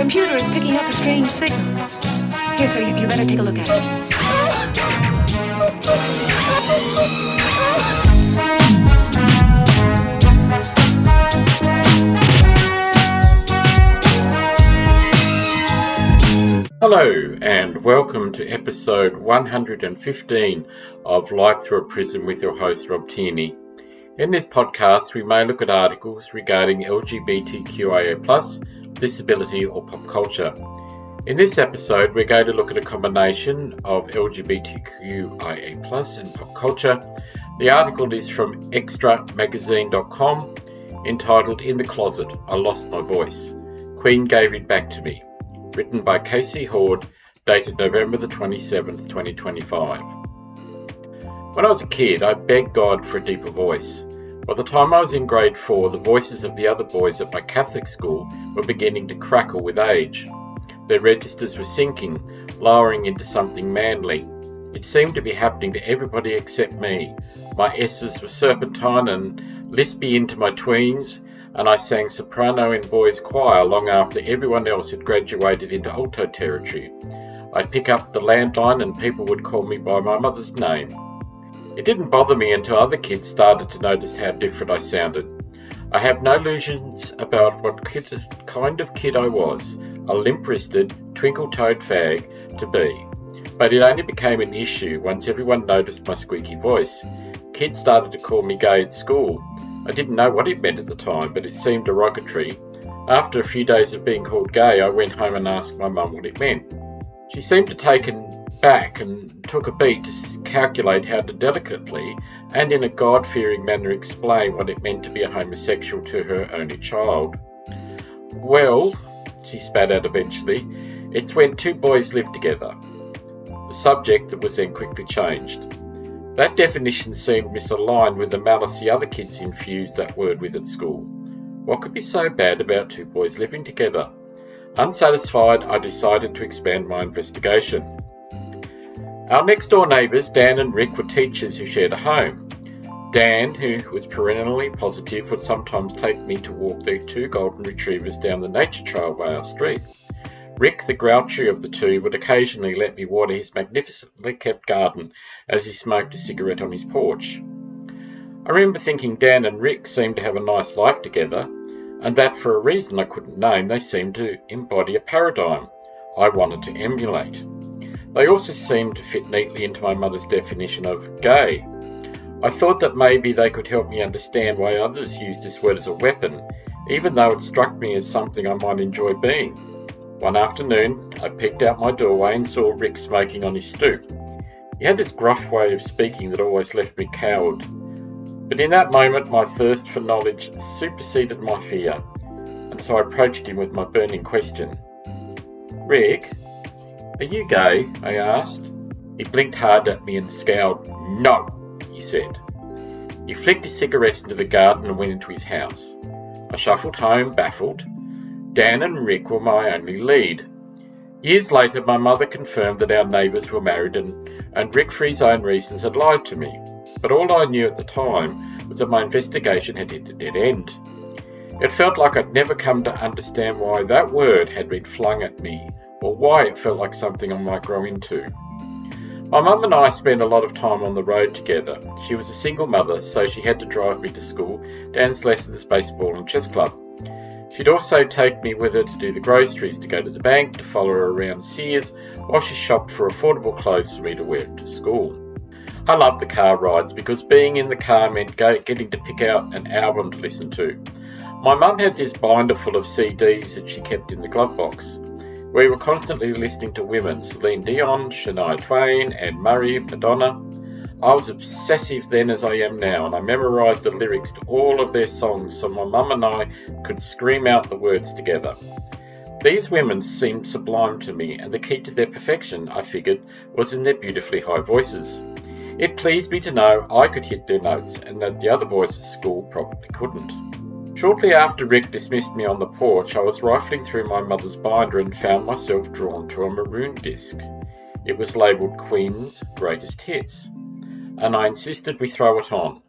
computer is picking up a strange signal. Here, sir, you better take a look at it. Hello, and welcome to episode 115 of Life Through a Prism with your host, Rob Tierney. In this podcast, we may look at articles regarding LGBTQIA+, disability or pop culture. In this episode, we're going to look at a combination of LGBTQIA+ and pop culture. The article is from extramagazine.com entitled In the Closet, I Lost My Voice. Queen Gave It Back to Me. Written by Hoard, dated November the 27th, 2025. When I was a kid, I begged God for a deeper voice. By the time I was in grade 4, the voices of the other boys at my Catholic school were beginning to crackle with age. Their registers were sinking, lowering into something manly. It seemed to be happening to everybody except me. My S's were serpentine and lispy into my tweens, and I sang soprano in boys' choir long after everyone else had graduated into alto territory. I'd pick up the landline and people would call me by my mother's name. It didn't bother me until other kids started to notice how different I sounded. I have no illusions about what kind of kid I was, a limp-wristed, twinkle-toed fag to be. But it only became an issue once everyone noticed my squeaky voice. Kids started to call me gay at school. I didn't know what it meant at the time, but it seemed derogatory. After a few days of being called gay, I went home and asked my mum what it meant. She seemed to take it back and took a beat to calculate how to delicately and in a God-fearing manner explain what it meant to be a homosexual to her only child. Well, she spat out eventually, it's when two boys live together. The subject was then quickly changed. That definition seemed misaligned with the malice the other kids infused that word with at school. What could be so bad about two boys living together? Unsatisfied, I decided to expand my investigation. Our next-door neighbours, Dan and Rick, were teachers who shared a home. Dan, who was perennially positive, would sometimes take me to walk their two golden retrievers down the nature trail by our street. Rick, the grouchy of the two, would occasionally let me water his magnificently kept garden as he smoked a cigarette on his porch. I remember thinking Dan and Rick seemed to have a nice life together, and that for a reason I couldn't name, they seemed to embody a paradigm I wanted to emulate. They also seemed to fit neatly into my mother's definition of gay. I thought that maybe they could help me understand why others use this word as a weapon, even though it struck me as something I might enjoy being. One afternoon, I peeked out my doorway and saw Rick smoking on his stoop. He had this gruff way of speaking that always left me cowed. But in that moment, my thirst for knowledge superseded my fear, and so I approached him with my burning question. Rick, are you gay? I asked. He blinked hard at me and scowled. No, he said. He flicked his cigarette into the garden and went into his house. I shuffled home, baffled. Dan and Rick were my only lead. Years later, my mother confirmed that our neighbours were married and Rick, for his own reasons, had lied to me. But all I knew at the time was that my investigation had hit a dead end. It felt like I'd never come to understand why that word had been flung at me, or why it felt like something I might grow into. My mum and I spent a lot of time on the road together. She was a single mother, so she had to drive me to school, dance lessons, baseball and chess club. She'd also take me with her to do the groceries, to go to the bank, to follow her around Sears, while she shopped for affordable clothes for me to wear to school. I loved the car rides because being in the car meant getting to pick out an album to listen to. My mum had this binder full of CDs that she kept in the glove box. We were constantly listening to women, Celine Dion, Shania Twain, Anne Murray, Madonna. I was obsessive then as I am now, and I memorised the lyrics to all of their songs so my mum and I could scream out the words together. These women seemed sublime to me, and the key to their perfection, I figured, was in their beautifully high voices. It pleased me to know I could hit their notes, and that the other boys at school probably couldn't. Shortly after Rick dismissed me on the porch, I was rifling through my mother's binder and found myself drawn to a maroon disc. It was labelled Queen's Greatest Hits, and I insisted we throw it on.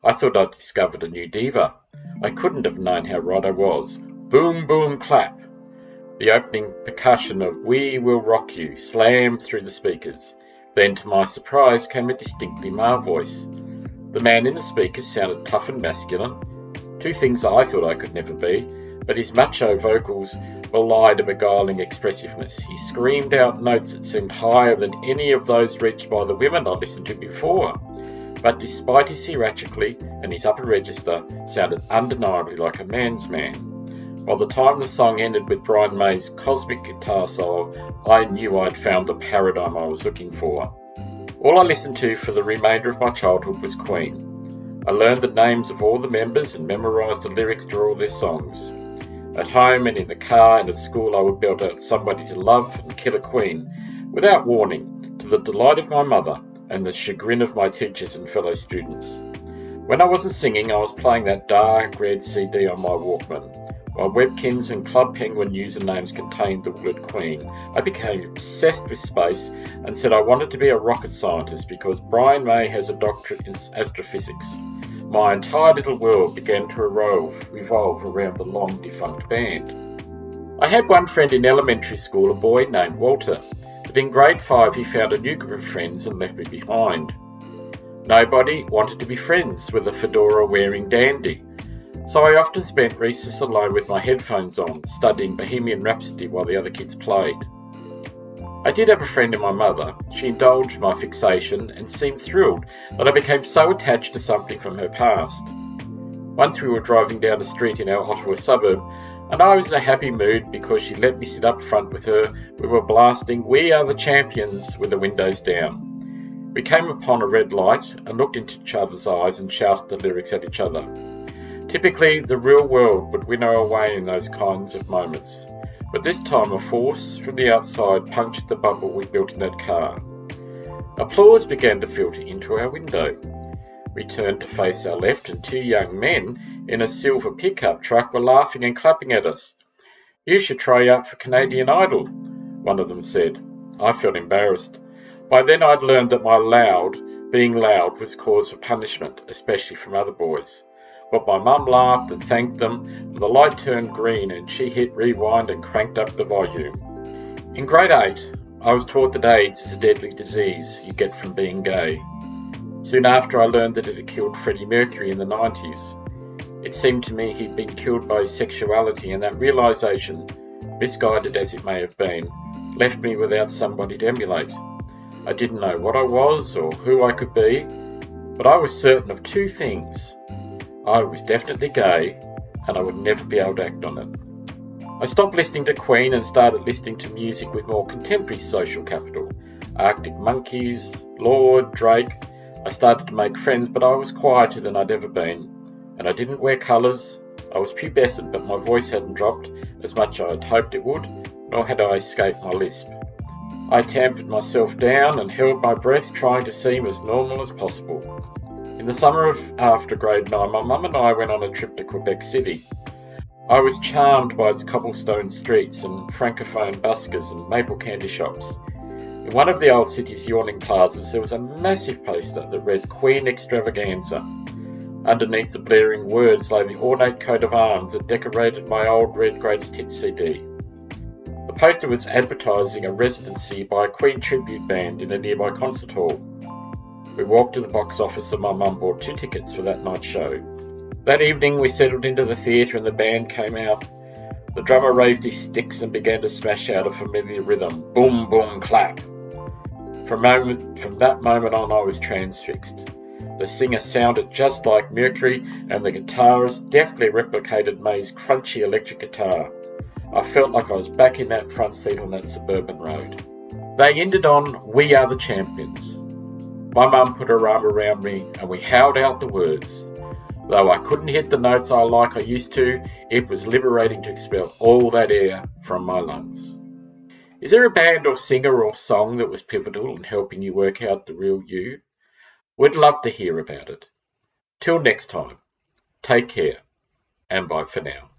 I thought I'd discovered a new diva. I couldn't have known how right I was. Boom, boom, clap. The opening percussion of "We Will Rock You" slammed through the speakers. Then, to my surprise, came a distinctly male voice. The man in the speakers sounded tough and masculine, two things I thought I could never be, but his macho vocals belied a beguiling expressiveness. He screamed out notes that seemed higher than any of those reached by the women I'd listened to before. But despite his theatrically and his upper register, sounded undeniably like a man's man. By the time the song ended with Brian May's cosmic guitar solo, I knew I'd found the paradigm I was looking for. All I listened to for the remainder of my childhood was Queen. I learned the names of all the members and memorised the lyrics to all their songs. At home and in the car and at school I would belt out "Somebody to Love" and "Killer Queen" without warning, to the delight of my mother and the chagrin of my teachers and fellow students. When I wasn't singing, I was playing that dark red CD on my Walkman. While Webkins and Club Penguin usernames contained the word Queen, I became obsessed with space and said I wanted to be a rocket scientist because Brian May has a doctorate in astrophysics. My entire little world began to revolve around the long-defunct band. I had one friend in elementary school, a boy named Walter, but in grade 5 he found a new group of friends and left me behind. Nobody wanted to be friends with a fedora-wearing dandy, so I often spent recess alone with my headphones on, studying Bohemian Rhapsody while the other kids played. I did have a friend in my mother. She indulged my fixation and seemed thrilled that I became so attached to something from her past. Once we were driving down the street in our Ottawa suburb, and I was in a happy mood because she let me sit up front with her. We were blasting "We Are the Champions" with the windows down. We came upon a red light and looked into each other's eyes and shouted the lyrics at each other. Typically, the real world would win our way in those kinds of moments, but this time a force from the outside punctured the bubble we built in that car. Applause began to filter into our window. We turned to face our left and two young men in a silver pickup truck were laughing and clapping at us. "You should try out for Canadian Idol," one of them said. I felt embarrassed. By then I'd learned that being loud was cause for punishment, especially from other boys. But my mum laughed and thanked them, and the light turned green and she hit rewind and cranked up the volume. In grade 8, I was taught that AIDS is a deadly disease you get from being gay. Soon after I learned that it had killed Freddie Mercury in the 90s. It seemed to me he'd been killed by his sexuality, and that realisation, misguided as it may have been, left me without somebody to emulate. I didn't know what I was or who I could be, but I was certain of two things. I was definitely gay, and I would never be able to act on it. I stopped listening to Queen and started listening to music with more contemporary social capital. Arctic Monkeys, Lord, Drake. I started to make friends, but I was quieter than I'd ever been. And I didn't wear colours. I was pubescent, but my voice hadn't dropped as much as I'd hoped it would, nor had I escaped my lisp. I tampered myself down and held my breath, trying to seem as normal as possible. In the summer after grade 9, my mum and I went on a trip to Quebec City. I was charmed by its cobblestone streets and francophone buskers and maple candy shops. In one of the old city's yawning plazas, there was a massive poster that read "Queen Extravaganza." Underneath the blaring words lay the ornate coat of arms that decorated my old red greatest hits CD. The poster was advertising a residency by a Queen tribute band in a nearby concert hall. We walked to the box office and my mum bought 2 tickets for that night's show. That evening we settled into the theatre and the band came out. The drummer raised his sticks and began to smash out a familiar rhythm. Boom, boom, clap. From that moment on I was transfixed. The singer sounded just like Mercury and the guitarist deftly replicated May's crunchy electric guitar. I felt like I was back in that front seat on that suburban road. They ended on "We Are the Champions." My mum put her arm around me and we howled out the words. Though I couldn't hit the notes I used to, it was liberating to expel all that air from my lungs. Is there a band or singer or song that was pivotal in helping you work out the real you? We'd love to hear about it. Till next time, take care and bye for now.